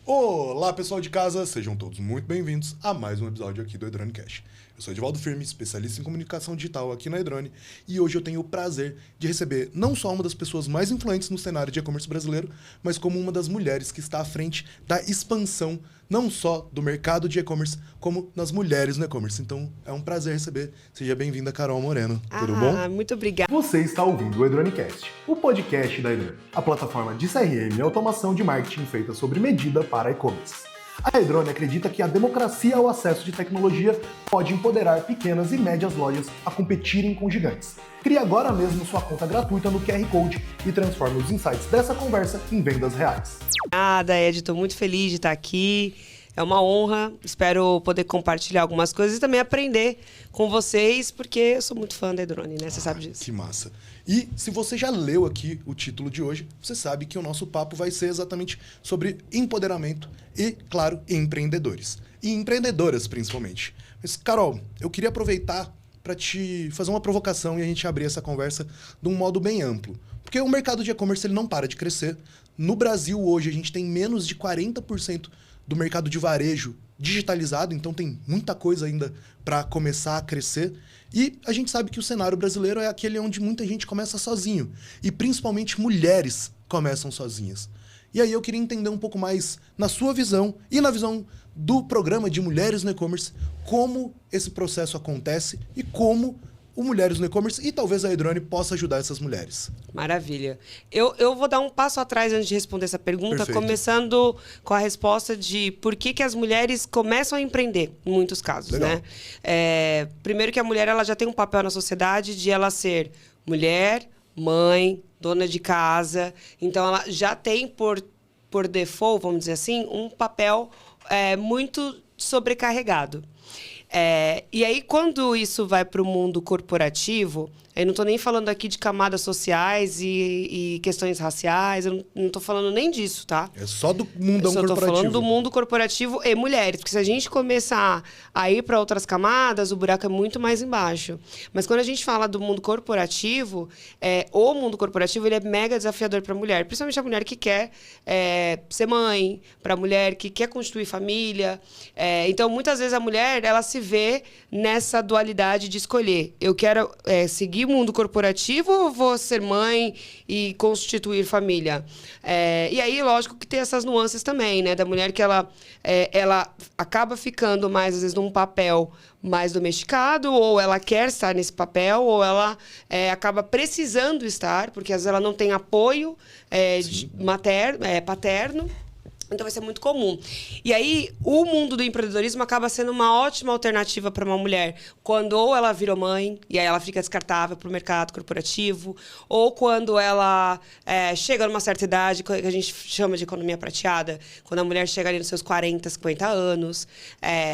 Olá, pessoal de casa, sejam todos muito bem-vindos a mais um episódio aqui do EdroneCast. Eu sou Edivaldo Firme, especialista em comunicação digital aqui na Edrone, e hoje eu tenho o prazer de receber não só uma das pessoas mais influentes no cenário de e-commerce brasileiro, mas como uma das mulheres que está à frente da expansão não só do mercado de e-commerce, como nas mulheres no e-commerce. Então, é um prazer receber. Seja bem-vinda, Carol Moreno. Tudo bom? Muito obrigada. Você está ouvindo o EdroneCast, o podcast da Edrone, a plataforma de CRM e automação de marketing feita sob medida para e-commerce. A Edrone acredita que a democracia ao acesso de tecnologia pode empoderar pequenas e médias lojas a competirem com gigantes. Crie agora mesmo sua conta gratuita no QR Code e transforme os insights dessa conversa em vendas reais. Obrigada, Ed. Estou muito feliz de estar aqui. É uma honra. Espero poder compartilhar algumas coisas e também aprender com vocês, porque eu sou muito fã da Edrone, né? Você sabe disso. Que massa. E se você já leu aqui o título de hoje, você sabe que o nosso papo vai ser exatamente sobre empoderamento e, claro, empreendedores. E empreendedoras, principalmente. Mas, Carol, eu queria aproveitar para te fazer uma provocação e a gente abrir essa conversa de um modo bem amplo. Porque o mercado de e-commerce ele não para de crescer. No Brasil, hoje, a gente tem menos de 40% do mercado de varejo digitalizado, então tem muita coisa ainda para começar a crescer. E a gente sabe que o cenário brasileiro é aquele onde muita gente começa sozinho. E principalmente mulheres começam sozinhas. E aí eu queria entender um pouco mais, na sua visão e na visão do programa de Mulheres no E-Commerce, como esse processo acontece e como o Mulheres no E-Commerce e talvez a Edrone possa ajudar essas mulheres. Maravilha. Eu vou dar um passo atrás antes de responder essa pergunta, Perfeito. Começando com a resposta de por que as mulheres começam a empreender, em muitos casos. Legal. Né? Primeiro que a mulher ela já tem um papel na sociedade de ela ser mulher, mãe, dona de casa. Então, ela já tem, por default, vamos dizer assim, um papel muito sobrecarregado. E aí, quando isso vai para o mundo corporativo, eu não estou nem falando aqui de camadas sociais e questões raciais, eu não estou falando nem disso, tá? É só do mundão corporativo. Eu estou falando do mundo corporativo e mulheres, porque se a gente começar a ir para outras camadas, o buraco é muito mais embaixo. Mas quando a gente fala do mundo corporativo, o mundo corporativo ele é mega desafiador para a mulher, principalmente a mulher que quer ser mãe, para a mulher que quer constituir família. Então, muitas vezes a mulher ela se vê nessa dualidade de escolher. Eu quero seguir o mundo corporativo ou vou ser mãe e constituir família? E aí, lógico que tem essas nuances também, né? Da mulher que ela acaba ficando mais, às vezes, num papel mais domesticado, ou ela quer estar nesse papel, ou ela acaba precisando estar, porque às vezes ela não tem apoio paterno. Então, vai ser muito comum. E aí, o mundo do empreendedorismo acaba sendo uma ótima alternativa para uma mulher. Quando ou ela virou mãe, e aí ela fica descartável para o mercado corporativo, ou quando ela chega numa certa idade, que a gente chama de economia prateada, quando a mulher chega ali nos seus 40, 50 anos,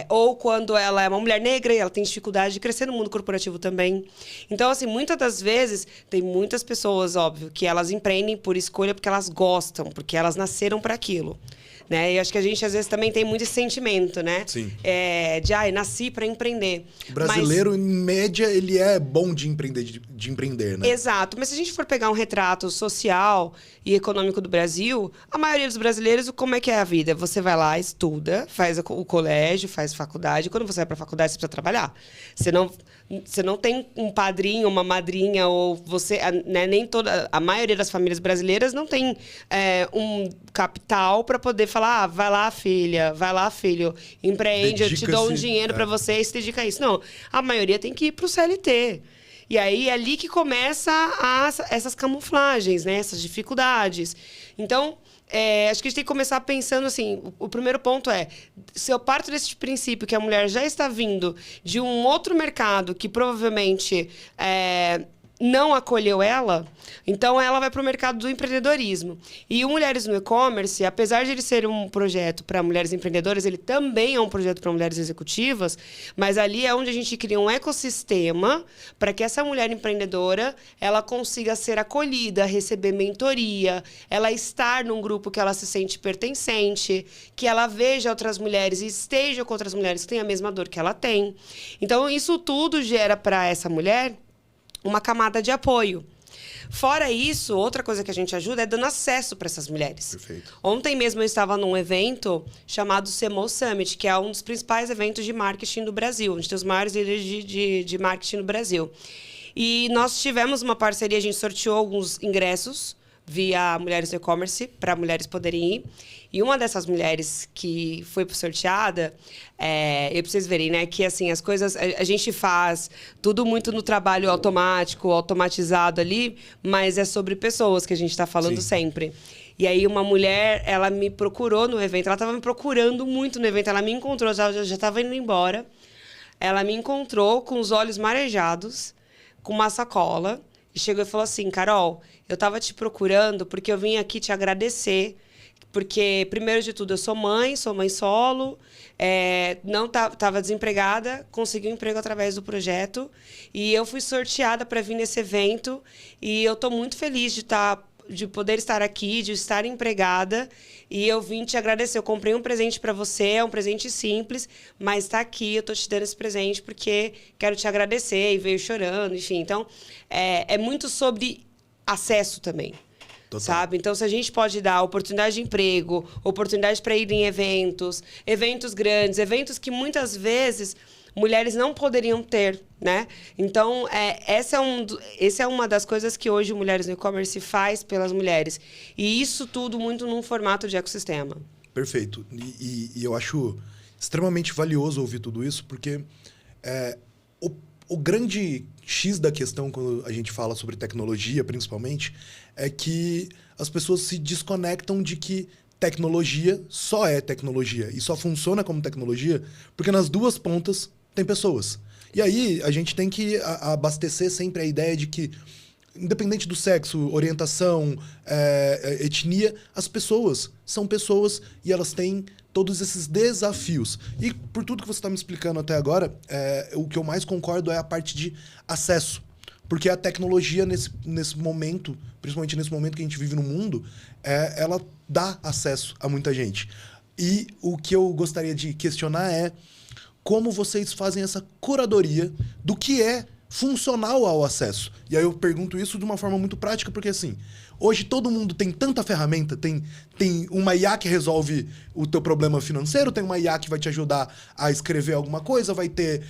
ou quando ela é uma mulher negra e ela tem dificuldade de crescer no mundo corporativo também. Então, assim, muitas das vezes, tem muitas pessoas, óbvio, que elas empreendem por escolha porque elas gostam, porque elas nasceram para aquilo. Né? E acho que a gente, às vezes, também tem muito esse sentimento, né? Sim. Nasci para empreender. O brasileiro, em média, ele é bom de empreender, né? Exato. Mas se a gente for pegar um retrato social e econômico do Brasil, a maioria dos brasileiros, como é que é a vida? Você vai lá, estuda, faz o colégio, faz faculdade. Quando você vai para a faculdade, você precisa trabalhar. Você não tem um padrinho, uma madrinha, ou você... Né, nem toda... A maioria das famílias brasileiras não tem um capital para poder falar, vai lá, filha, vai lá, filho, empreende, eu te dou um dinheiro para você e se dedica a isso. Não, a maioria tem que ir para o CLT. E aí é ali que começa essas camuflagens, né? Essas dificuldades. Então, acho que a gente tem que começar pensando assim, o primeiro ponto se eu parto desse princípio que a mulher já está vindo de um outro mercado que provavelmente não acolheu ela, então ela vai para o mercado do empreendedorismo. E o Mulheres no E-Commerce, apesar de ele ser um projeto para mulheres empreendedoras, ele também é um projeto para mulheres executivas, mas ali é onde a gente cria um ecossistema para que essa mulher empreendedora ela consiga ser acolhida, receber mentoria, ela estar num grupo que ela se sente pertencente, que ela veja outras mulheres e esteja com outras mulheres que têm a mesma dor que ela tem. Então, isso tudo gera para essa mulher uma camada de apoio. Fora isso, outra coisa que a gente ajuda é dando acesso para essas mulheres. Perfeito. Ontem mesmo eu estava num evento chamado CMO Summit, que é um dos principais eventos de marketing do Brasil. A gente tem os maiores líderes de marketing no Brasil. E nós tivemos uma parceria, a gente sorteou alguns ingressos via Mulheres no E-Commerce, para mulheres poderem ir. E uma dessas mulheres que foi sorteada, eu preciso verem, né? Que assim, as coisas, a gente faz tudo muito no trabalho automático, automatizado ali, mas é sobre pessoas que a gente está falando sempre. E aí uma mulher, ela me procurou no evento, ela estava me procurando muito no evento, ela me encontrou, já estava indo embora. Ela me encontrou com os olhos marejados, com uma sacola, e chegou e falou assim: Carol, eu estava te procurando porque eu vim aqui te agradecer. Porque, primeiro de tudo, eu sou mãe solo, não estava desempregada, consegui um emprego através do projeto e eu fui sorteada para vir nesse evento e eu estou muito feliz de poder estar aqui, de estar empregada e eu vim te agradecer. Eu comprei um presente para você, é um presente simples, mas está aqui, eu estou te dando esse presente porque quero te agradecer e veio chorando, enfim. Então, é muito sobre acesso também. Total. Sabe? Então, se a gente pode dar oportunidade de emprego, oportunidade para ir em eventos grandes, eventos que muitas vezes mulheres não poderiam ter, né? Então, essa é uma das coisas que hoje Mulheres no E-Commerce faz pelas mulheres. E isso tudo muito num formato de ecossistema. Perfeito. E eu acho extremamente valioso ouvir tudo isso, porque o grande X da questão, quando a gente fala sobre tecnologia, principalmente, é que as pessoas se desconectam de que tecnologia só é tecnologia e só funciona como tecnologia porque nas duas pontas tem pessoas. E aí a gente tem que abastecer sempre a ideia de que, independente do sexo, orientação, etnia, as pessoas são pessoas e elas têm todos esses desafios. E por tudo que você está me explicando até agora, o que eu mais concordo é a parte de acesso. Porque a tecnologia, nesse momento, principalmente nesse momento que a gente vive no mundo, ela dá acesso a muita gente. E o que eu gostaria de questionar é como vocês fazem essa curadoria do que é funcional ao acesso. E aí eu pergunto isso de uma forma muito prática, porque assim, hoje todo mundo tem tanta ferramenta, tem uma IA que resolve o teu problema financeiro, tem uma IA que vai te ajudar a escrever alguma coisa, vai ter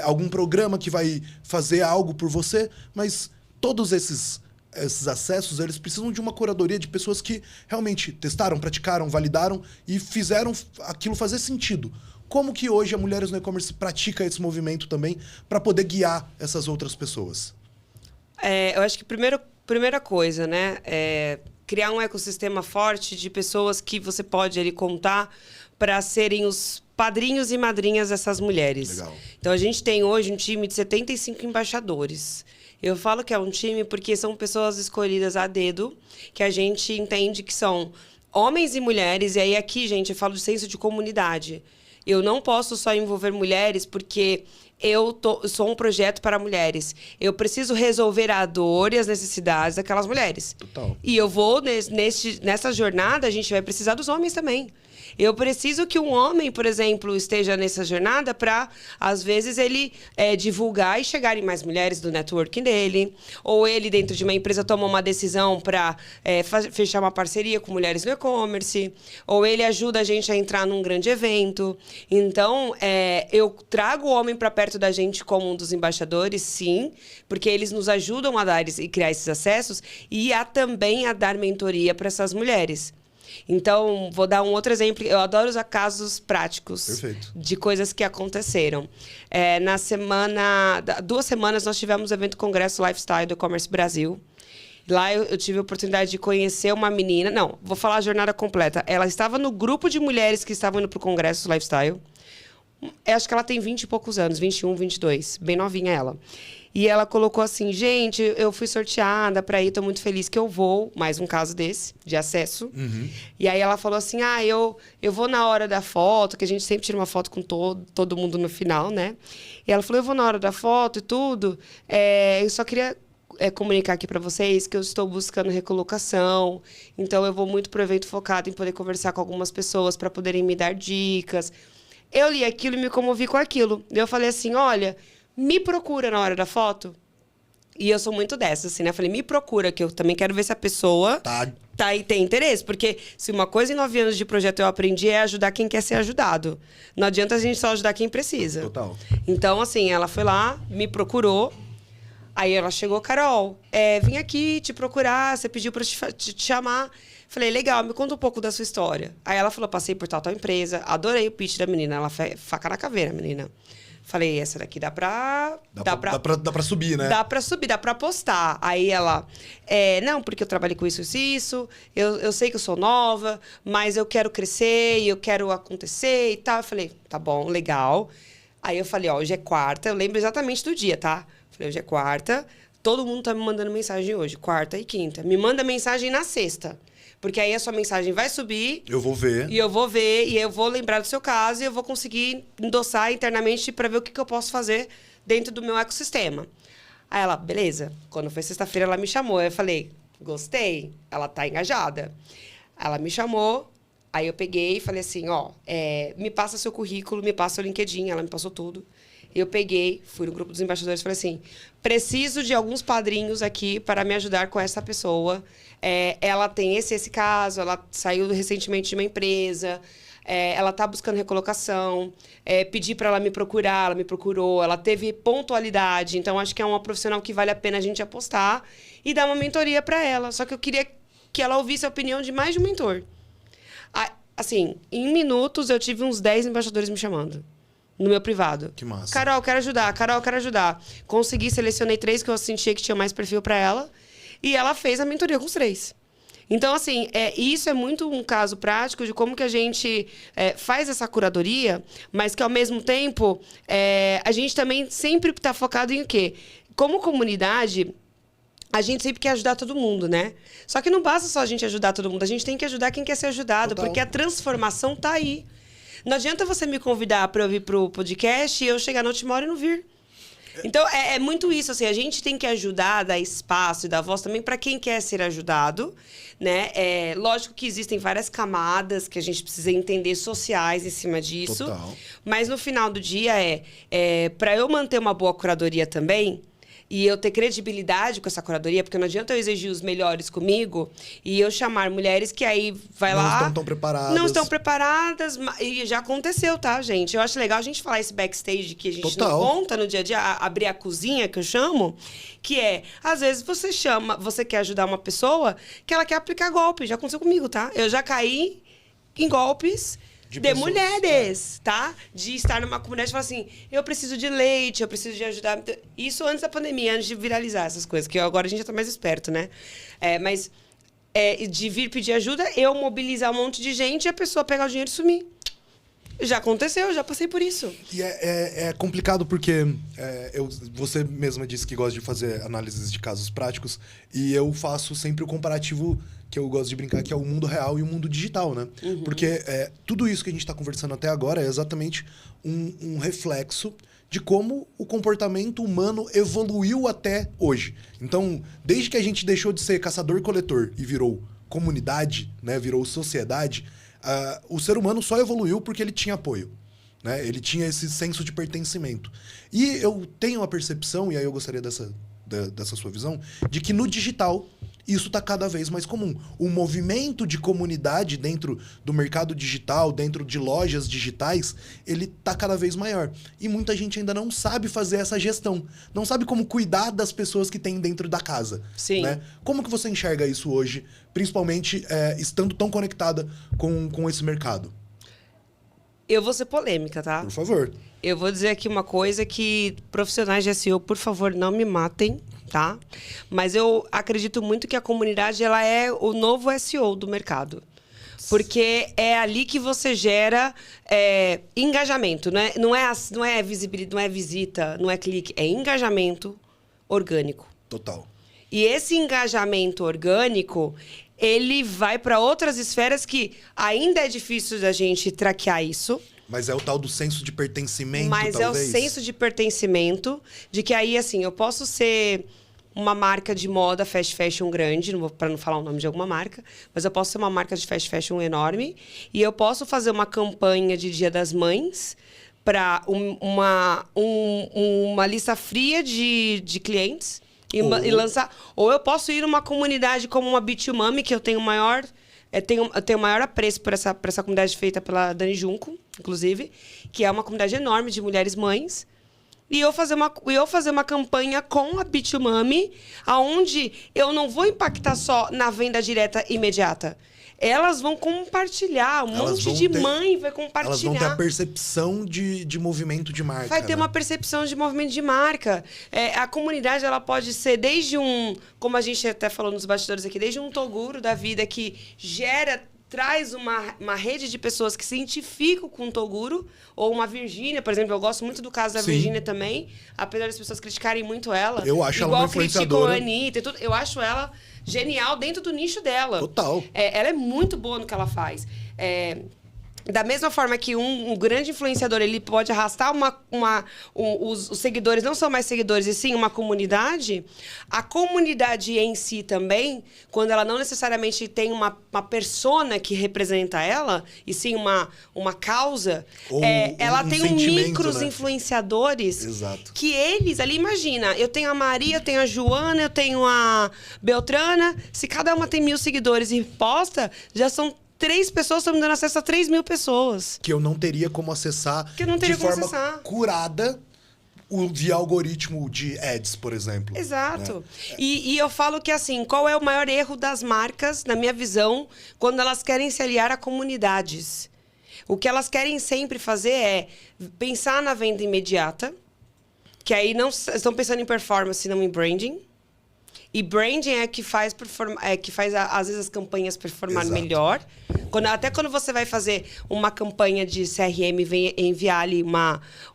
algum programa que vai fazer algo por você, mas todos esses acessos, eles precisam de uma curadoria de pessoas que realmente testaram, praticaram, validaram e fizeram aquilo fazer sentido. Como que hoje a Mulheres no E-Commerce pratica esse movimento também para poder guiar essas outras pessoas? Eu acho que primeira coisa, né? Criar um ecossistema forte de pessoas que você pode ali contar para serem os padrinhos e madrinhas dessas mulheres. Legal. Então, a gente tem hoje um time de 75 embaixadores. Eu falo que é um time porque são pessoas escolhidas a dedo, que a gente entende que são homens e mulheres. E aí aqui, gente, eu falo de senso de comunidade. Eu não posso só envolver mulheres porque eu sou um projeto para mulheres. Eu preciso resolver a dor e as necessidades daquelas mulheres. Total. E eu vou, nessa jornada, a gente vai precisar dos homens também. Eu preciso que um homem, por exemplo, esteja nessa jornada para, às vezes, ele divulgar e chegar em mais mulheres do networking dele. Ou ele, dentro de uma empresa, toma uma decisão para fechar uma parceria com mulheres no e-commerce. Ou ele ajuda a gente a entrar num grande evento. Então, eu trago o homem para perto da gente como um dos embaixadores, sim, porque eles nos ajudam a dar e criar esses acessos e também a dar mentoria para essas mulheres. Então, vou dar um outro exemplo. Eu adoro usar casos práticos. Perfeito. De coisas que aconteceram. Na semana... 2 semanas, nós tivemos o evento Congresso Lifestyle do E-Commerce Brasil. Lá eu tive a oportunidade de conhecer uma menina... Não, vou falar a jornada completa. Ela estava no grupo de mulheres que estavam indo para o Congresso Lifestyle. Eu acho que ela tem 20 e poucos anos, 21, 22. Bem novinha ela. E ela colocou assim: gente, eu fui sorteada para ir, tô muito feliz que eu vou. Mais um caso desse, de acesso. Uhum. E aí ela falou assim: eu vou na hora da foto, que a gente sempre tira uma foto com todo mundo no final, né? E ela falou: eu vou na hora da foto e tudo. Eu só queria comunicar aqui para vocês que eu estou buscando recolocação. Então, eu vou muito pro evento focado em poder conversar com algumas pessoas para poderem me dar dicas. Eu li aquilo e me comovi com aquilo. Eu falei assim: olha, me procura na hora da foto. E eu sou muito dessa, assim, né? Eu falei, me procura, que eu também quero ver se a pessoa tá aí, tem interesse. Porque se uma coisa em 9 anos de projeto eu aprendi é ajudar quem quer ser ajudado. Não adianta a gente só ajudar quem precisa. Total. Então, assim, ela foi lá, me procurou. Aí ela chegou, Carol, vim aqui te procurar, você pediu pra te chamar. Falei, legal, me conta um pouco da sua história. Aí ela falou, passei por tal empresa, adorei o pitch da menina. Ela faca na caveira, menina. Falei, essa daqui dá pra subir, né? Dá pra subir, dá pra postar. Aí ela, não, porque eu trabalhei com isso. Eu sei que eu sou nova, mas eu quero crescer e eu quero acontecer e tal. Eu falei, tá bom, legal. Aí eu falei, ó, hoje é quarta, eu lembro exatamente do dia, tá? Falei, hoje é quarta, todo mundo tá me mandando mensagem hoje, quarta e quinta. Me manda mensagem na sexta. Porque aí a sua mensagem vai subir. Eu vou ver. E eu vou ver, e eu vou lembrar do seu caso, e eu vou conseguir endossar internamente para ver o que eu posso fazer dentro do meu ecossistema. Aí ela, beleza. Quando foi sexta-feira, ela me chamou. Eu falei, gostei, ela tá engajada. Ela me chamou, aí eu peguei e falei assim, ó, me passa seu currículo, me passa o LinkedIn, ela me passou tudo. Eu peguei, fui no grupo dos embaixadores e falei assim, preciso de alguns padrinhos aqui para me ajudar com essa pessoa. Ela tem esse caso, ela saiu recentemente de uma empresa, ela está buscando recolocação, pedi para ela me procurar, ela me procurou, ela teve pontualidade, então acho que é uma profissional que vale a pena a gente apostar e dar uma mentoria para ela. Só que eu queria que ela ouvisse a opinião de mais de um mentor. Assim, em minutos eu tive uns 10 embaixadores me chamando. No meu privado. Que massa. Carol, quero ajudar. Carol, quero ajudar. Consegui, selecionei 3 que eu sentia que tinha mais perfil para ela. E ela fez a mentoria com os 3. Então, assim, isso é muito um caso prático de como que a gente faz essa curadoria, mas que, ao mesmo tempo, a gente também sempre está focado em o quê? Como comunidade, a gente sempre quer ajudar todo mundo, né? Só que não basta só a gente ajudar todo mundo. A gente tem que ajudar quem quer ser ajudado, Total. porque a transformação tá aí. Não adianta você me convidar para eu vir pro podcast e eu chegar na última hora e não vir. Então, é muito isso, assim, a gente tem que ajudar, dar espaço e dar voz também para quem quer ser ajudado, né? Lógico que existem várias camadas que a gente precisa entender sociais em cima disso. Total. Mas no final do dia para eu manter uma boa curadoria também, e eu ter credibilidade com essa curadoria, porque não adianta eu exigir os melhores comigo e eu chamar mulheres que aí vai lá... Não estão tão preparadas. Não estão preparadas, e já aconteceu, tá, gente? Eu acho legal a gente falar esse backstage que a gente Total. não conta no dia a dia, abrir a cozinha, que eu chamo, que às vezes você quer ajudar uma pessoa que ela quer aplicar golpe. Já aconteceu comigo, tá? Eu já caí em golpes... De pessoas, mulheres, tá? De estar numa comunidade e falar assim, eu preciso de leite, eu preciso de ajudar. Isso antes da pandemia, antes de viralizar essas coisas, que agora a gente já tá mais esperto, né? Mas de vir pedir ajuda, eu mobilizar um monte de gente e a pessoa pegar o dinheiro e sumir. Já aconteceu, já passei por isso. E é complicado porque você mesma disse que gosta de fazer análises de casos práticos e eu faço sempre o comparativo que eu gosto de brincar, que é o mundo real e o mundo digital, né? Uhum. Porque tudo isso que a gente está conversando até agora é exatamente um reflexo de como o comportamento humano evoluiu até hoje. Então, desde que a gente deixou de ser caçador-coletor e virou comunidade, né? Virou sociedade, o ser humano só evoluiu porque ele tinha apoio. Né? Ele tinha esse senso de pertencimento. E eu tenho a percepção, e aí eu gostaria dessa sua visão, de que no digital isso está cada vez mais comum. O movimento de comunidade dentro do mercado digital, dentro de lojas digitais, ele está cada vez maior. E muita gente ainda não sabe fazer essa gestão. Não sabe como cuidar das pessoas que tem dentro da casa. Sim. Né? Como que você enxerga isso hoje, principalmente estando tão conectada com esse mercado? Eu vou ser polêmica, tá? Por favor. Eu vou dizer aqui uma coisa que profissionais de SEO, por favor, não me matem, tá? Mas eu acredito muito que a comunidade ela é o novo SEO do mercado. Porque é ali que você gera engajamento. Não é visibilidade, não é visita, não é clique. É engajamento orgânico. Total. E esse engajamento orgânico, ele vai para outras esferas que ainda é difícil da gente traquear isso. Mas é o tal do senso de pertencimento, Mas talvez? É o senso de pertencimento, de que aí, assim, eu posso ser uma marca de moda fast fashion grande, para não falar o nome de alguma marca, mas eu posso ser uma marca de fast fashion enorme e eu posso fazer uma campanha de Dia das Mães para uma lista fria de clientes e lançar. Ou eu posso ir numa comunidade como uma Bitumami, que eu tenho maior... Eu tenho maior apreço por essa comunidade feita pela Dani Junco, inclusive, que é uma comunidade enorme de mulheres mães. E eu fazer uma campanha com a Bitumami, onde eu não vou impactar só na venda direta imediata. Elas vão compartilhar, monte de mãe vai compartilhar. Elas vão ter a percepção de movimento de marca. Vai ter uma percepção de movimento de marca. A comunidade, ela pode ser desde como a gente até falou nos bastidores aqui, desde um Toguro da vida que traz uma rede de pessoas que se identificam com o Toguro, ou uma Virgínia, por exemplo. Eu gosto muito do caso da Virgínia também, apesar das pessoas criticarem muito ela. Eu acho ela uma influenciadora. Igual criticam a Anitta e tudo. Eu acho ela genial dentro do nicho dela. Total. Ela é muito boa no que ela faz. Da mesma forma que um grande influenciador, ele pode arrastar os seguidores, não são mais seguidores, e sim uma comunidade, a comunidade em si também, quando ela não necessariamente tem uma persona que representa ela, e sim uma causa, ela tem micros influenciadores. Exato. Que eles ali, imagina, eu tenho a Maria, eu tenho a Joana, eu tenho a Beltrana, se cada uma tem 1.000 seguidores e posta, já são 3 pessoas estão me dando acesso a 3.000 pessoas. Que eu não teria como acessar de forma curada via algoritmo de ads, por exemplo. Exato. Né? E eu falo que, assim, qual é o maior erro das marcas, na minha visão, quando elas querem se aliar a comunidades? O que elas querem sempre fazer é pensar na venda imediata, que aí não estão pensando em performance, não em branding. E branding é que faz, às vezes, as campanhas performarem melhor. Até quando você vai fazer uma campanha de CRM e enviar ali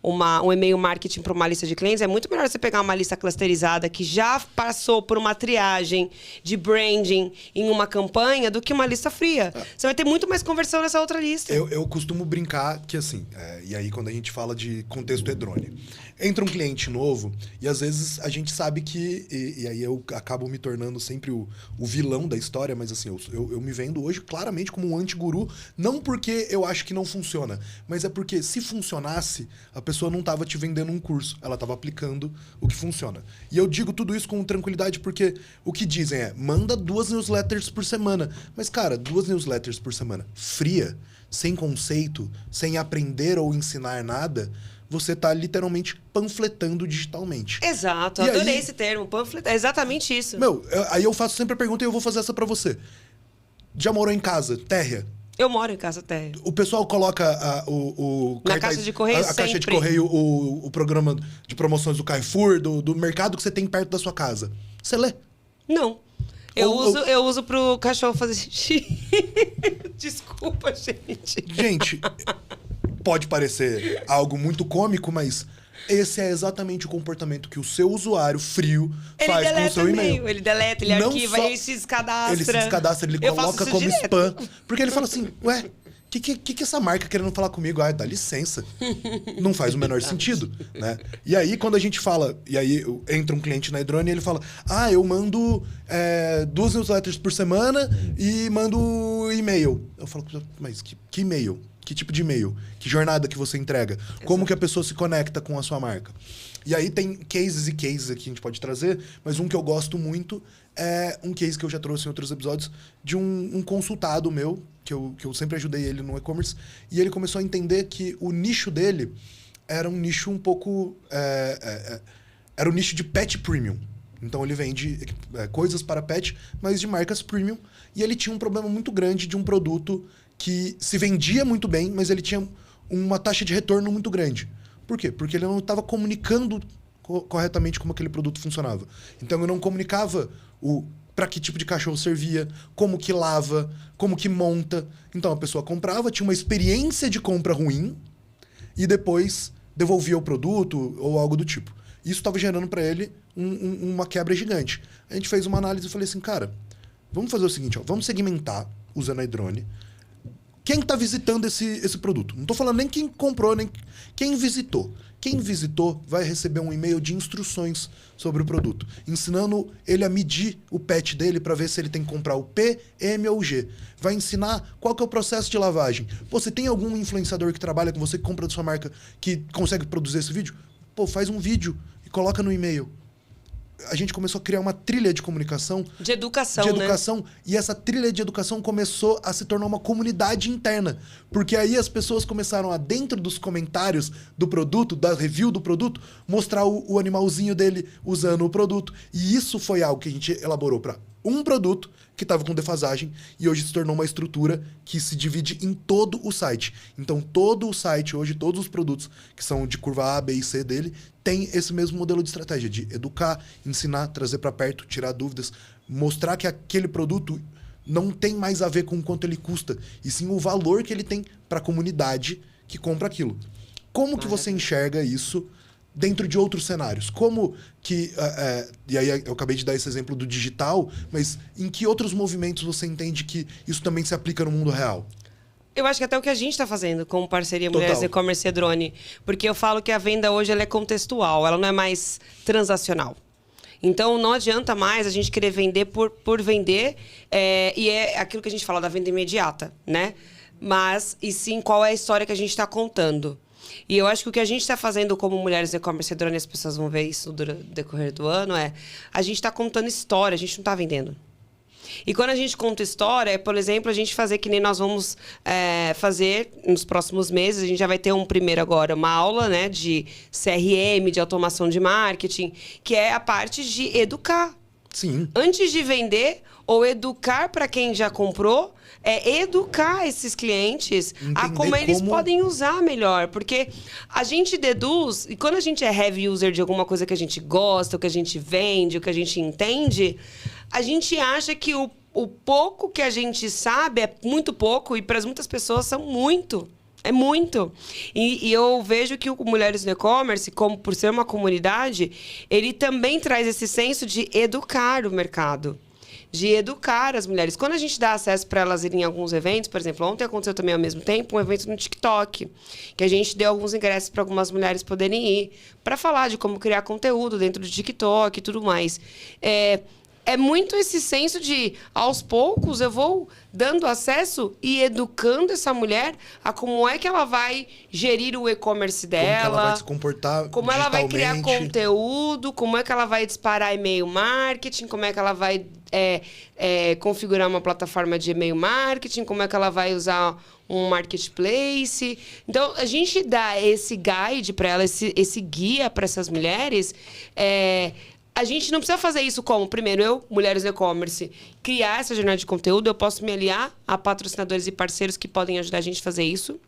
um e-mail marketing para uma lista de clientes, é muito melhor você pegar uma lista clusterizada que já passou por uma triagem de branding em uma campanha do que uma lista fria. Você vai ter muito mais conversão nessa outra lista. Eu costumo brincar que, assim, e aí quando a gente fala de contexto e-drone, entra um cliente novo e às vezes a gente sabe que, e aí eu acabo me tornando sempre o vilão da história, mas assim, eu me vendo hoje claramente como um anti-guru, não porque eu acho que não funciona, mas é porque se funcionasse, a pessoa não estava te vendendo um curso, ela estava aplicando o que funciona. E eu digo tudo isso com tranquilidade porque o que dizem manda 2 newsletters por semana. Mas, cara, 2 newsletters por semana fria, sem conceito, sem aprender ou ensinar nada, você está literalmente panfletando digitalmente. Exato, adorei esse termo, panfletar. É exatamente isso. Aí eu faço sempre a pergunta e eu vou fazer essa para você. Já morou em casa, térrea? Eu moro em casa térrea. O pessoal coloca na caixa de correio a caixa de correio, o programa de promoções do Carrefour, do mercado que você tem perto da sua casa. Você lê? Não. Eu uso pro cachorro fazer xixi. Desculpa, gente. Gente, pode parecer algo muito cômico, mas esse é exatamente o comportamento que o seu usuário frio faz com o seu e-mail. Ele deleta, ele arquiva, ele se descadastra. Ele se descadastra, ele coloca como direto. spam. Porque ele fala assim, ué, que essa marca querendo falar comigo? Dá licença. Não faz o menor sentido, né? E aí, quando a gente fala... E aí, entra um cliente na e-drone e ele fala... eu mando 2 newsletters por semana e mando e-mail. Eu falo, mas que e-mail? Que tipo de e-mail? Que jornada que você entrega? Exato. Como que a pessoa se conecta com a sua marca? E aí tem cases e cases aqui que a gente pode trazer, mas um que eu gosto muito é um case que eu já trouxe em outros episódios de um consultado meu, que eu sempre ajudei ele no e-commerce, e ele começou a entender que o nicho dele era um nicho um pouco... era o nicho de pet premium. Então ele vende coisas para pet, mas de marcas premium, e ele tinha um problema muito grande de um produto que se vendia muito bem, mas ele tinha uma taxa de retorno muito grande. Por quê? Porque ele não estava comunicando corretamente como aquele produto funcionava. Então eu não comunicava para que tipo de cachorro servia, como que lava, como que monta. Então a pessoa comprava, tinha uma experiência de compra ruim e depois devolvia o produto ou algo do tipo. Isso estava gerando para ele uma quebra gigante. A gente fez uma análise e falei assim, cara, vamos fazer o seguinte, vamos segmentar usando a iDrone. Quem está visitando esse produto? Não estou falando nem quem comprou, nem quem visitou. Quem visitou vai receber um e-mail de instruções sobre o produto, ensinando ele a medir o pet dele para ver se ele tem que comprar o P, M ou G. Vai ensinar qual que é o processo de lavagem. Você tem algum influenciador que trabalha com você, que compra da sua marca, que consegue produzir esse vídeo? Faz um vídeo e coloca no e-mail. a gente começou a criar uma trilha de comunicação. De educação, né? E essa trilha de educação começou a se tornar uma comunidade interna. Porque aí as pessoas começaram a, dentro dos comentários do produto, da review do produto, mostrar o animalzinho dele usando o produto. E isso foi algo que a gente elaborou para um produto que estava com defasagem e hoje se tornou uma estrutura que se divide em todo o site. Então, todo o site hoje, todos os produtos que são de curva A, B e C dele, tem esse mesmo modelo de estratégia de educar, ensinar, trazer para perto, tirar dúvidas, mostrar que aquele produto não tem mais a ver com quanto ele custa, e sim o valor que ele tem para a comunidade que compra aquilo. Como que você enxerga isso dentro de outros cenários? Como que... e aí eu acabei de dar esse exemplo do digital, mas em que outros movimentos você entende que isso também se aplica no mundo real? Eu acho que até o que a gente está fazendo com parceria Mulheres E-Commerce e Drone. Porque eu falo que a venda hoje ela é contextual, ela não é mais transacional. Então, não adianta mais a gente querer vender por vender. E é aquilo que a gente fala da venda imediata, né? Mas, e sim, qual é a história que a gente está contando. E eu acho que o que a gente está fazendo como Mulheres E-Commerce e Drone, as pessoas vão ver isso no decorrer do ano, a gente está contando história, a gente não está vendendo. E quando a gente conta história, por exemplo, a gente fazer que nem nós vamos fazer nos próximos meses. A gente já vai ter primeiro agora uma aula, né, de CRM, de automação de marketing, que é a parte de educar. Sim. Antes de vender ou educar para quem já comprou, educar esses clientes a como eles podem usar melhor. Porque a gente deduz, e quando a gente é heavy user de alguma coisa que a gente gosta, o que a gente vende, o que a gente entende, a gente acha que o pouco que a gente sabe é muito pouco e para muitas pessoas são muito. É muito. E eu vejo que o Mulheres no E-Commerce, como por ser uma comunidade, ele também traz esse senso de educar o mercado. De educar as mulheres. Quando a gente dá acesso para elas irem em alguns eventos, por exemplo, ontem aconteceu também ao mesmo tempo um evento no TikTok, que a gente deu alguns ingressos para algumas mulheres poderem ir, para falar de como criar conteúdo dentro do TikTok e tudo mais. É muito esse senso de, aos poucos, eu vou dando acesso e educando essa mulher a como é que ela vai gerir o e-commerce dela. Como que ela vai se comportar como ela vai criar conteúdo, como é que ela vai disparar e-mail marketing, como é que ela vai configurar uma plataforma de e-mail marketing, como é que ela vai usar um marketplace. Então, a gente dá esse guide para ela, esse guia para essas mulheres. A gente não precisa fazer isso como, primeiro, eu, Mulheres no E-Commerce, criar essa jornada de conteúdo. Eu posso me aliar a patrocinadores e parceiros que podem ajudar a gente a fazer isso.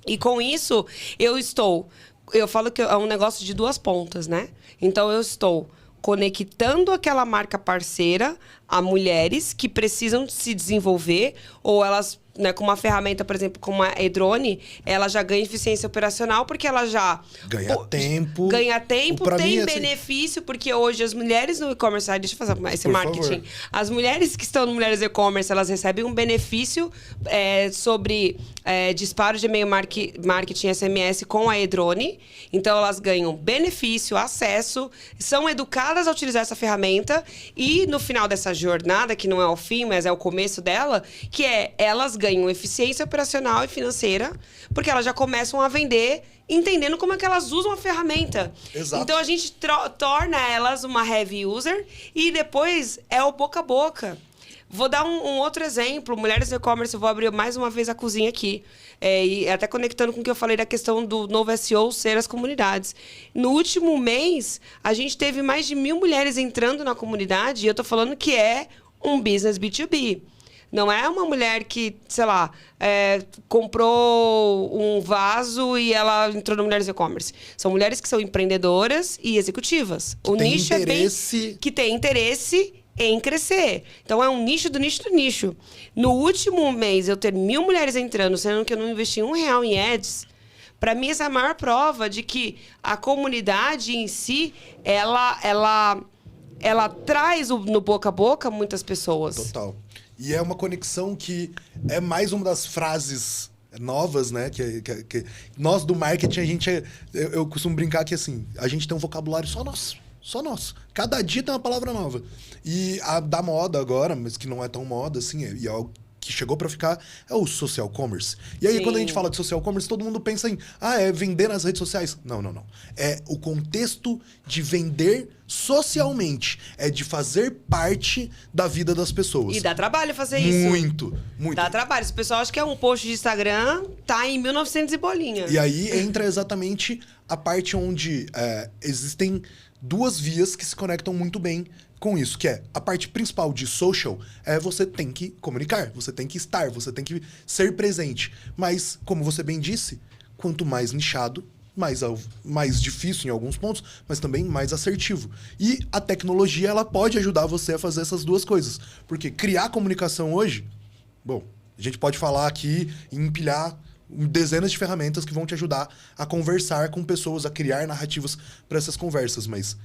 E com isso, eu falo que é um negócio de duas pontas, né? Então, eu estou conectando aquela marca parceira a mulheres que precisam se desenvolver ou elas, né, com uma ferramenta, por exemplo, como a E-Drone, ela já ganha eficiência operacional porque ela já ganha tempo, tem benefício, porque hoje as mulheres no e-commerce, deixa eu fazer esse marketing. As mulheres que estão no Mulheres e-Commerce, elas recebem um benefício sobre disparo de e-mail marketing SMS com a E-Drone. Então, elas ganham benefício, acesso, são educadas a utilizar essa ferramenta e no final dessa jornada, que não é o fim, mas é o começo dela, que elas ganham eficiência operacional e financeira, porque elas já começam a vender entendendo como é que elas usam a ferramenta. Exato. Então, a gente torna elas uma heavy user e depois é o boca a boca. Vou dar um outro exemplo. Mulheres no E-Commerce, eu vou abrir mais uma vez a cozinha aqui. E até conectando com o que eu falei da questão do novo SEO ser as comunidades. No último mês, a gente teve mais de 1.000 mulheres entrando na comunidade e eu tô falando que é um business B2B. Não é uma mulher que, sei lá, comprou um vaso e ela entrou no Mulheres E-Commerce. São mulheres que são empreendedoras e executivas. O nicho é bem... que tem interesse em crescer. Então, é um nicho do nicho do nicho. No último mês, eu ter 1.000 mulheres entrando, sendo que eu não investi R$1 em ads, para mim, essa é a maior prova de que a comunidade em si, ela traz no boca a boca muitas pessoas. Total. E é uma conexão que é mais uma das frases novas, né? Que nós do marketing, eu costumo brincar que assim, a gente tem um vocabulário só nosso. Só nosso. Cada dia tem uma palavra nova. E a da moda agora, mas que não é tão moda, assim, e é algo que chegou para ficar é o social commerce. E aí, Sim. quando a gente fala de social commerce, todo mundo pensa em, é vender nas redes sociais. Não, não, não. É o contexto de vender socialmente. É de fazer parte da vida das pessoas. E dá trabalho fazer isso. Muito, muito. Dá trabalho. Se o pessoal acha que é um post de Instagram, tá em 1900 e bolinha. E aí entra exatamente a parte onde existem duas vias que se conectam muito bem com isso, que é a parte principal de social, você tem que comunicar, você tem que estar, você tem que ser presente. Mas, como você bem disse, quanto mais nichado, mais difícil em alguns pontos, mas também mais assertivo. E a tecnologia, ela pode ajudar você a fazer essas duas coisas. Porque criar comunicação hoje, bom, a gente pode falar aqui e empilhar dezenas de ferramentas que vão te ajudar a conversar com pessoas, a criar narrativas para essas conversas, mas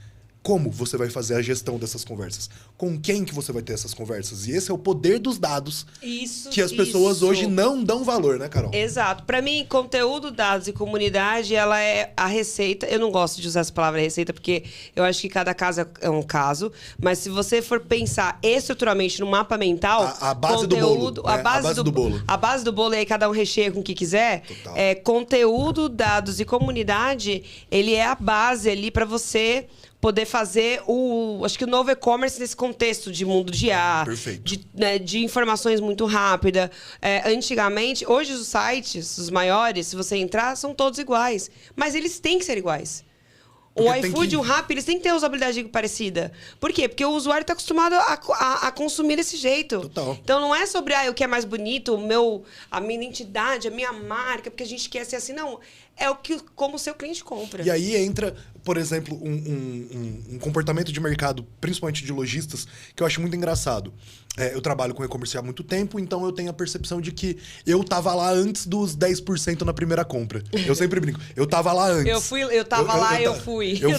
como você vai fazer a gestão dessas conversas? Com quem que você vai ter essas conversas? E esse é o poder dos dados que as pessoas hoje não dão valor, né, Carol? Exato. Para mim, conteúdo, dados e comunidade, ela é a receita. Eu não gosto de usar essa palavra receita, porque eu acho que cada caso é um caso. Mas se você for pensar estruturalmente no mapa mental... A base conteúdo, do bolo. A base do bolo. A base do bolo, e aí cada um recheia com o que quiser. Total. Conteúdo, dados e comunidade, ele é a base ali para você poder fazer acho que o novo e-commerce nesse contexto de mundo de IA, Perfeito. de informações muito rápidas. Antigamente, hoje os sites, os maiores, se você entrar, são todos iguais. Mas eles têm que ser iguais. O Porque iFood e o Rappi, eles têm que ter usabilidade parecida. Por quê? Porque o usuário está acostumado a consumir desse jeito. Total. Então não é sobre o que é mais bonito, a minha identidade, a minha marca, porque a gente quer ser assim. Não. É como o seu cliente compra. E aí entra, por exemplo, um comportamento de mercado, principalmente de lojistas, que eu acho muito engraçado. Eu trabalho com e-commerce há muito tempo, então eu tenho a percepção de que eu tava lá antes dos 10% na primeira compra. Eu sempre brinco. Eu tava lá antes. Eu fui. Eu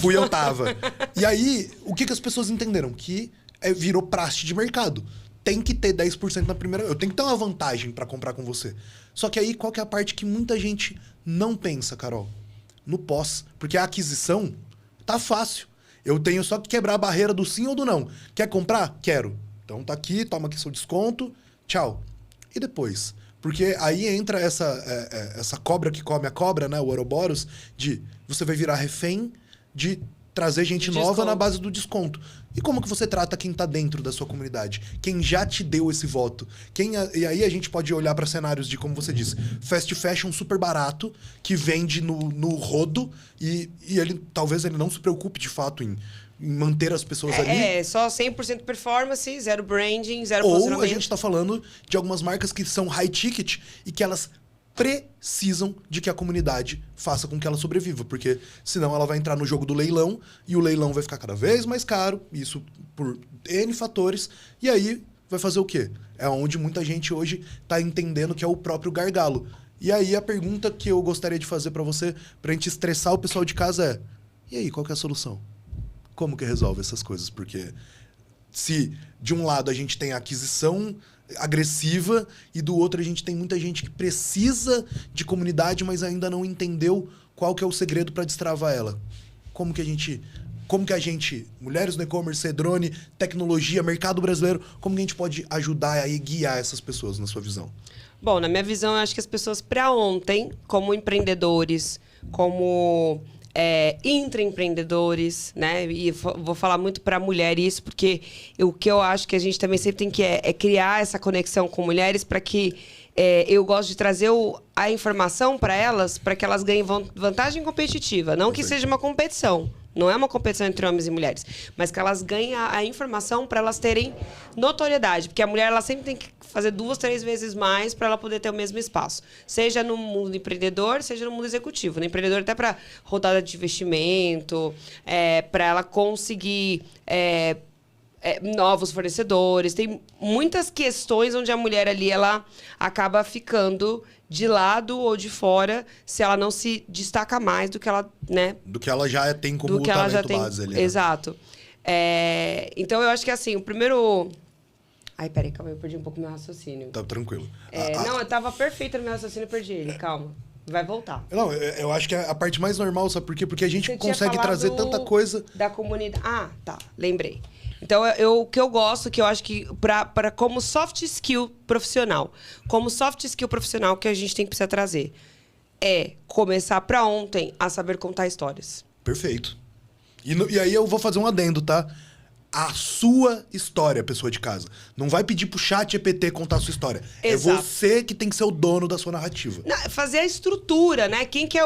fui. Eu tava. E aí, o que as pessoas entenderam? Que virou praxe de mercado. Tem que ter 10% na primeira... Eu tenho que ter uma vantagem para comprar com você. Só que aí, qual que é a parte que muita gente não pensa, Carol? No pós. Porque a aquisição tá fácil. Eu tenho só que quebrar a barreira do sim ou do não. Quer comprar? Quero. Então tá aqui, toma aqui seu desconto. Tchau. E depois? Porque aí entra essa cobra que come a cobra, né? O Ouroboros, de você vai virar refém de trazer gente nova na base do desconto. E como que você trata quem tá dentro da sua comunidade? Quem já te deu esse voto? E aí a gente pode olhar para cenários de, como você disse, fast fashion super barato, que vende no rodo, e talvez ele não se preocupe de fato em manter as pessoas ali. Só 100% performance, zero branding, zero Ou posicionamento. a gente tá falando de algumas marcas que são high ticket e que elas precisam de que a comunidade faça com que ela sobreviva, porque senão ela vai entrar no jogo do leilão e o leilão vai ficar cada vez mais caro, isso por N fatores, e aí vai fazer o quê? É onde muita gente hoje tá entendendo que é o próprio gargalo. E aí a pergunta que eu gostaria de fazer para você, pra gente estressar o pessoal de casa e aí, qual que é a solução? Como que resolve essas coisas? Porque se de um lado a gente tem a aquisição agressiva e do outro a gente tem muita gente que precisa de comunidade, mas ainda não entendeu qual que é o segredo para destravar ela. Como que a gente, mulheres no e-commerce, Cedrone, tecnologia, mercado brasileiro, como que a gente pode ajudar e guiar essas pessoas na sua visão? Bom, na minha visão, eu acho que as pessoas para ontem, como empreendedores, como intraempreendedores, né? E vou falar muito para mulher isso, porque o que eu acho que a gente também sempre tem que criar essa conexão com mulheres para que eu gosto de trazer a informação para que elas ganhem vantagem competitiva. Não que seja uma competição. Não é uma competição entre homens e mulheres, mas que elas ganhem a informação para elas terem notoriedade. Porque a mulher ela sempre tem que fazer 2, 3 vezes mais para ela poder ter o mesmo espaço. Seja no mundo empreendedor, seja no mundo executivo. No empreendedor até para rodada de investimento, para ela conseguir novos fornecedores. Tem muitas questões onde a mulher ali ela acaba ficando de lado ou de fora se ela não se destaca mais do que ela, né? Do que ela já tem como talento base ali. Né? Exato. Então, eu acho que assim, o primeiro... Ai, peraí, calma, eu perdi um pouco meu raciocínio. Tá tranquilo. Não, eu tava perfeito no meu raciocínio e perdi ele, calma. Vai voltar. Não, eu acho que é a parte mais normal, sabe por quê? Porque a gente Você consegue trazer tanta coisa... Da comunidade... Ah, tá, lembrei. Então, o que eu gosto, que eu acho que como soft skill profissional, que a gente tem que precisar trazer, é começar para ontem a saber contar histórias. Perfeito. E aí eu vou fazer um adendo, tá? A sua história, pessoa de casa. Não vai pedir pro chat GPT contar a sua história. Exato. É você que tem que ser o dono da sua narrativa. Fazer a estrutura, né? Quem que é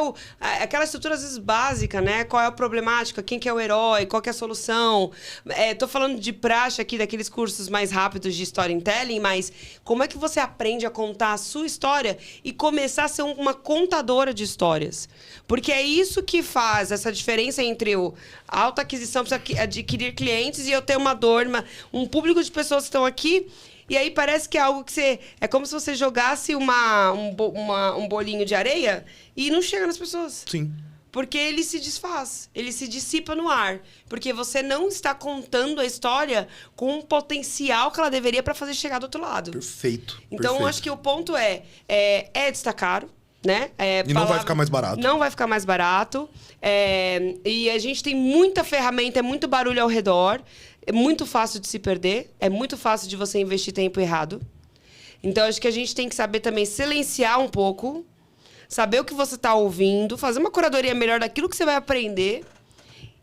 aquela estrutura, às vezes, básica, né? Qual é a problemática, quem que é o herói, qual que é a solução. Tô falando de praxe aqui, daqueles cursos mais rápidos de storytelling, mas como é que você aprende a contar a sua história e começar a ser uma contadora de histórias? Porque é isso que faz essa diferença entre a alta aquisição, precisa adquirir clientes, e eu ter uma dor, um público de pessoas que estão aqui, e aí parece que é algo que você... É como se você jogasse um bolinho de areia e não chega nas pessoas. Sim. Porque ele se desfaz, ele se dissipa no ar. Porque você não está contando a história com o potencial que ela deveria para fazer chegar do outro lado. Perfeito. Então, perfeito. acho que o ponto é destacar, né? E não vai ficar mais barato. Não vai ficar mais barato. E a gente tem muita ferramenta, é muito barulho ao redor. É muito fácil de se perder. É muito fácil de você investir tempo errado. Então, acho que a gente tem que saber também silenciar um pouco. Saber o que você está ouvindo. Fazer uma curadoria melhor daquilo que você vai aprender.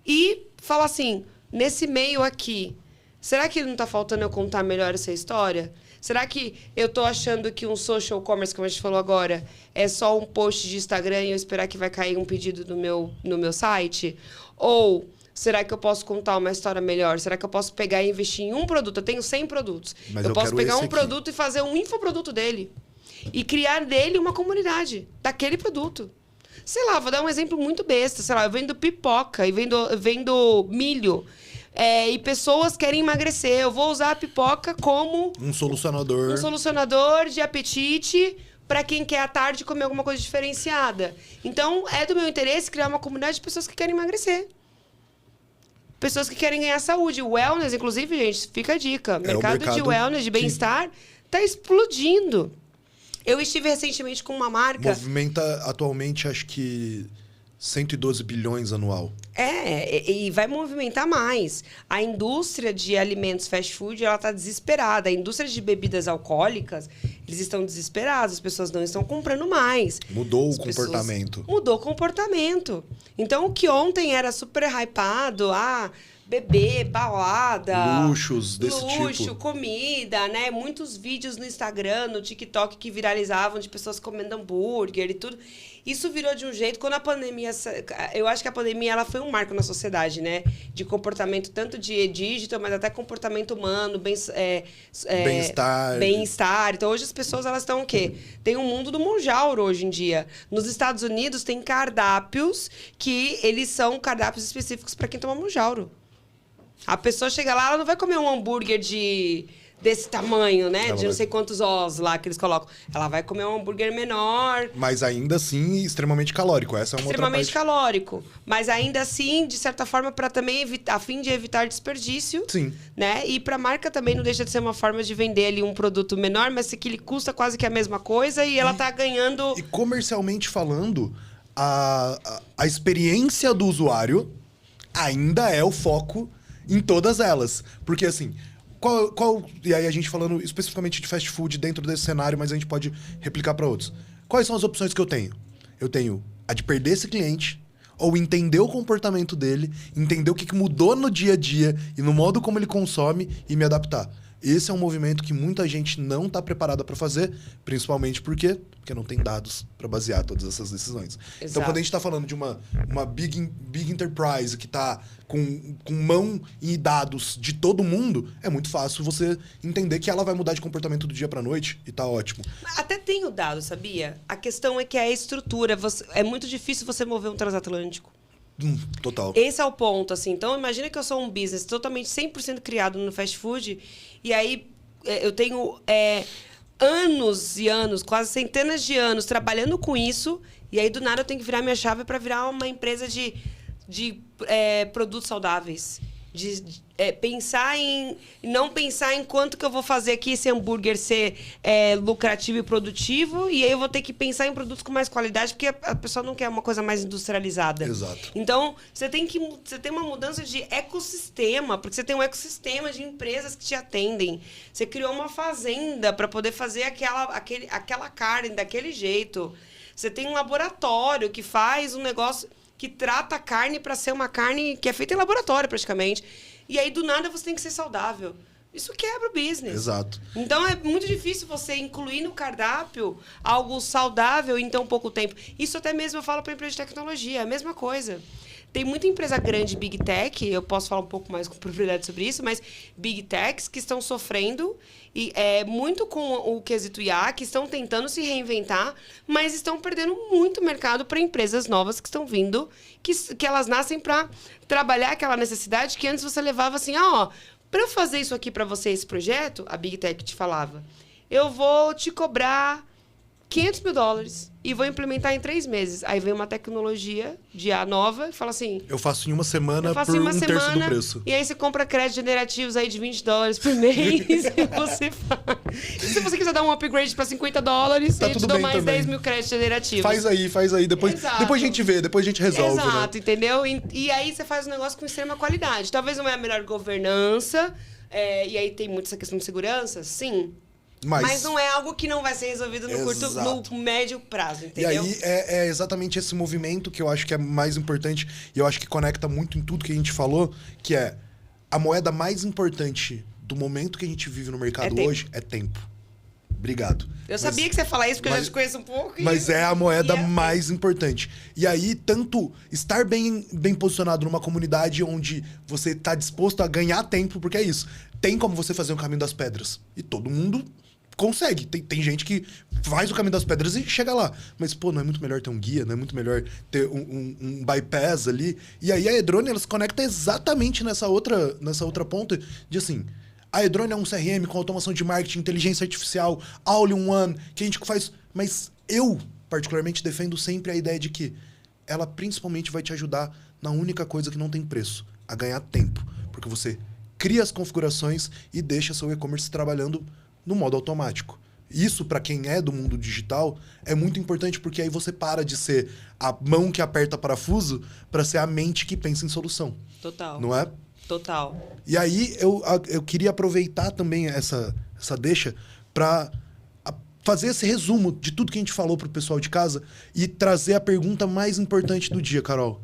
E falar assim, nesse meio aqui, será que não está faltando eu contar melhor essa história? Será que eu tô achando que um social commerce, como a gente falou agora, é só um post de Instagram e eu esperar que vai cair um pedido no meu site? Ou será que eu posso contar uma história melhor? Será que eu posso pegar e investir em um produto? Eu tenho 100 produtos. Mas eu posso pegar um aqui. produto e fazer um infoproduto dele. E criar dele uma comunidade daquele produto. Sei lá, vou dar um exemplo muito besta. Sei lá, eu vendo pipoca e vendo milho. E pessoas querem emagrecer. Eu vou usar a pipoca como um solucionador de apetite para quem quer à tarde comer alguma coisa diferenciada. Então, é do meu interesse criar uma comunidade de pessoas que querem emagrecer. Pessoas que querem ganhar saúde. O wellness, inclusive, gente, fica a dica. O mercado de wellness, de bem-estar, está explodindo. Eu estive recentemente com uma marca... Movimenta atualmente, acho que 112 bilhões anual. E vai movimentar mais. A indústria de alimentos fast food, ela está desesperada. A indústria de bebidas alcoólicas, eles estão desesperados. As pessoas não estão comprando mais. Mudou o comportamento. Mudou o comportamento. Então, o que ontem era super hypado, beber, balada... Luxos desse tipo. Luxo, comida, né? Muitos vídeos no Instagram, no TikTok que viralizavam de pessoas comendo hambúrguer e tudo. Isso virou de um jeito... Quando a pandemia... Eu acho que a pandemia ela foi um marco na sociedade, né? De comportamento, tanto de digital, mas até comportamento humano, bem-estar. Bem-estar. Então, hoje as pessoas, elas estão o quê? Tem um mundo do monjauro hoje em dia. Nos Estados Unidos, tem cardápios que eles são cardápios específicos para quem toma monjauro. A pessoa chega lá, ela não vai comer um hambúrguer desse tamanho, né? De não sei quantos ossos lá que eles colocam. Ela vai comer um hambúrguer menor. Mas ainda assim, extremamente calórico. Essa é uma extremamente outra parte. calórico. Mas ainda assim, de certa forma, para também a fim de evitar desperdício. Sim. Né? E para a marca também não deixa de ser uma forma de vender ali um produto menor, mas que ele custa quase que a mesma coisa e ela tá ganhando... E comercialmente falando, a experiência do usuário ainda é o foco em todas elas. Porque, assim, e aí a gente falando especificamente de fast food dentro desse cenário, mas a gente pode replicar para outros. Quais são as opções que eu tenho? Eu tenho a de perder esse cliente, ou entender o comportamento dele, entender o que mudou no dia a dia e no modo como ele consome e me adaptar. Esse é um movimento que muita gente não está preparada para fazer, principalmente porque não tem dados para basear todas essas decisões. Exato. Então, quando a gente está falando de uma big enterprise que está com mão e dados de todo mundo, é muito fácil você entender que ela vai mudar de comportamento do dia para a noite e tá ótimo. Até tem o dado, sabia? A questão é que a estrutura, é muito difícil você mover um transatlântico. Total. Esse é o ponto, assim. Então, imagina que eu sou um business totalmente 100% criado no fast food e aí eu tenho anos e anos, quase centenas de anos trabalhando com isso e aí do nada eu tenho que virar minha chave para virar uma empresa de produtos saudáveis. pensar em... Não pensar em quanto que eu vou fazer aqui esse hambúrguer ser lucrativo e produtivo. E aí eu vou ter que pensar em produtos com mais qualidade, porque a pessoa não quer uma coisa mais industrializada. Exato. Então, você tem uma mudança de ecossistema, porque você tem um ecossistema de empresas que te atendem. Você criou uma fazenda para poder fazer aquela carne daquele jeito. Você tem um laboratório que faz um negócio... que trata a carne para ser uma carne que é feita em laboratório, praticamente. E aí, do nada, você tem que ser saudável. Isso quebra o business. Exato. Então, é muito difícil você incluir no cardápio algo saudável em tão pouco tempo. Isso até mesmo eu falo para empresa de tecnologia, é a mesma coisa. Tem muita empresa grande, Big Tech, eu posso falar um pouco mais com propriedade sobre isso, mas Big Techs que estão sofrendo muito com o quesito IA, que estão tentando se reinventar, mas estão perdendo muito mercado para empresas novas que estão vindo, que elas nascem para trabalhar aquela necessidade que antes você levava assim, para eu fazer isso aqui para você, esse projeto, a Big Tech te falava, eu vou te cobrar $500 mil e vou implementar em 3 meses. Aí vem uma tecnologia de IA nova e fala assim... Eu faço em uma semana por um terço do preço. E aí você compra créditos generativos aí de $20 por mês e você faz. E se você quiser dar um upgrade para $50, tá eu te dou mais também. 10 mil créditos generativos. Faz aí. Depois a gente vê, depois a gente resolve. Exato, né? Entendeu? E aí você faz um negócio com extrema qualidade. Talvez não é a melhor governança, e aí tem muito essa questão de segurança, sim. Mas não é algo que não vai ser resolvido no médio prazo, entendeu? E aí é exatamente esse movimento que eu acho que é mais importante e eu acho que conecta muito em tudo que a gente falou, que é a moeda mais importante do momento que a gente vive no mercado hoje é tempo. Obrigado. Eu sabia que você ia falar isso, porque eu já te conheço um pouco. Mas é a moeda mais importante. E aí, tanto estar bem posicionado numa comunidade onde você está disposto a ganhar tempo, porque é isso. Tem como você fazer um caminho das pedras. E todo mundo... consegue. Tem gente que faz o caminho das pedras e chega lá. Mas, não é muito melhor ter um guia? Não é muito melhor ter um bypass ali? E aí a Edrone, ela se conecta exatamente nessa outra ponta de assim... A Edrone é um CRM com automação de marketing, inteligência artificial, all-in-one, que a gente faz... Mas eu, particularmente, defendo sempre a ideia de que ela principalmente vai te ajudar na única coisa que não tem preço, a ganhar tempo. Porque você cria as configurações e deixa seu e-commerce trabalhando no modo automático. Isso, para quem é do mundo digital, é muito importante porque aí você para de ser a mão que aperta parafuso para ser a mente que pensa em solução. Total. Não é? Total. E aí eu queria aproveitar também essa deixa para fazer esse resumo de tudo que a gente falou pro pessoal de casa e trazer a pergunta mais importante do dia, Carol.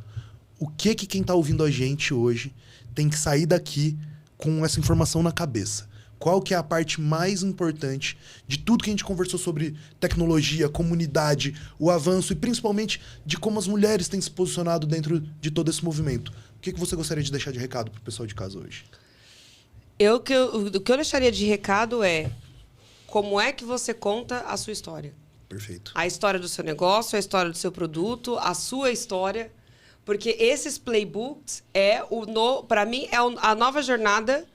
O que quem tá ouvindo a gente hoje tem que sair daqui com essa informação na cabeça? Qual que é a parte mais importante de tudo que a gente conversou sobre tecnologia, comunidade, o avanço e principalmente de como as mulheres têm se posicionado dentro de todo esse movimento? O que você gostaria de deixar de recado pro pessoal de casa hoje? O que eu deixaria de recado é como é que você conta a sua história. Perfeito. A história do seu negócio, a história do seu produto, a sua história. Porque esses playbooks para mim, é a nova jornada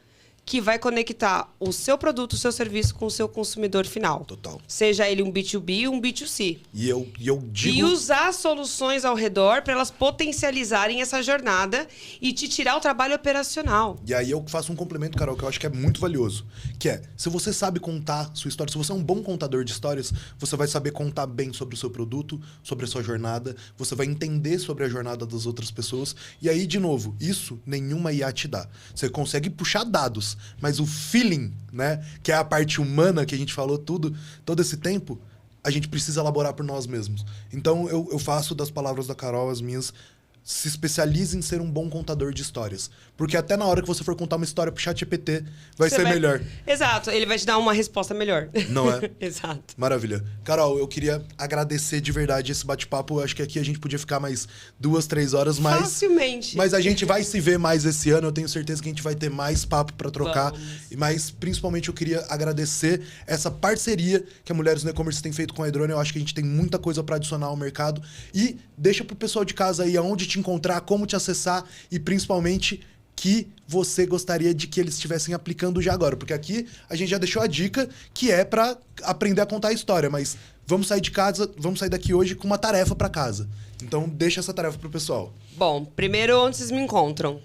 que vai conectar o seu produto, o seu serviço com o seu consumidor final. Total. Seja ele um B2B ou um B2C. E eu digo... E usar soluções ao redor para elas potencializarem essa jornada e te tirar o trabalho operacional. E aí eu faço um complemento, Carol, que eu acho que é muito valioso. Que é, se você sabe contar sua história, se você é um bom contador de histórias, você vai saber contar bem sobre o seu produto, sobre a sua jornada, você vai entender sobre a jornada das outras pessoas. E aí, de novo, isso nenhuma IA te dá. Você consegue puxar dados, mas o feeling, né, que é a parte humana que a gente falou todo esse tempo, a gente precisa elaborar por nós mesmos. Então, eu faço das palavras da Carol as minhas. Se especialize em ser um bom contador de histórias. Porque até na hora que você for contar uma história pro ChatGPT, vai ser melhor. Exato, ele vai te dar uma resposta melhor. Não é? Exato. Maravilha. Carol, eu queria agradecer de verdade esse bate-papo. Eu acho que aqui a gente podia ficar mais 2, 3 horas. Facilmente. Mas a gente vai se ver mais esse ano. Eu tenho certeza que a gente vai ter mais papo para trocar. Mas principalmente eu queria agradecer essa parceria que a Mulheres no E-Commerce tem feito com a Edrone. Eu acho que a gente tem muita coisa para adicionar ao mercado. E deixa pro pessoal de casa aí aonde te encontrar, como te acessar e principalmente que você gostaria de que eles estivessem aplicando já agora. Porque aqui a gente já deixou a dica que é para aprender a contar a história, mas vamos sair de casa, vamos sair daqui hoje com uma tarefa para casa. Então deixa essa tarefa pro pessoal. Bom, primeiro onde vocês me encontram?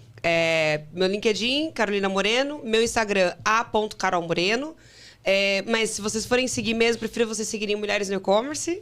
Meu LinkedIn, Carolina Moreno. Meu Instagram, a.carolmoreno. Mas se vocês forem seguir mesmo, prefiro vocês seguirem Mulheres no E-Commerce.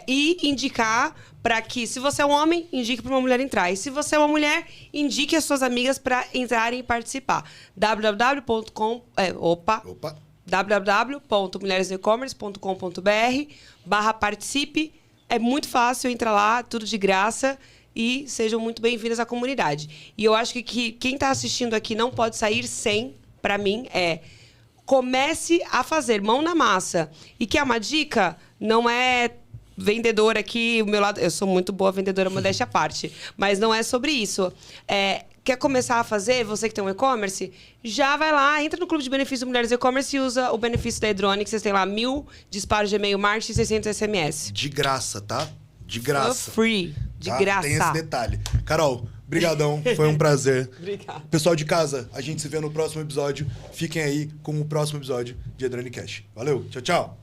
E indicar para que, se você é um homem, indique para uma mulher entrar. E se você é uma mulher, indique as suas amigas para entrarem e participar. www.mulheresnoecommerce.com.br/participe. É muito fácil, entra lá, tudo de graça. E sejam muito bem-vindas à comunidade. E eu acho que quem está assistindo aqui não pode sair sem, para mim, comece a fazer mão na massa. E que é uma dica, não é vendedora aqui, o meu lado... Eu sou muito boa vendedora, modéstia à parte. Mas não é sobre isso. Quer começar a fazer, você que tem um e-commerce, já vai lá, entra no Clube de Benefícios Mulheres e-Commerce e usa o benefício da Edrone, que vocês têm lá 1000 disparos de e-mail marketing e 600 SMS. De graça, tá? De graça. For free. De graça. Tem esse detalhe. Carol, brigadão. Foi um prazer. Obrigada. Pessoal de casa, a gente se vê no próximo episódio. Fiquem aí com o próximo episódio de Edrone Cash. Valeu. Tchau, tchau.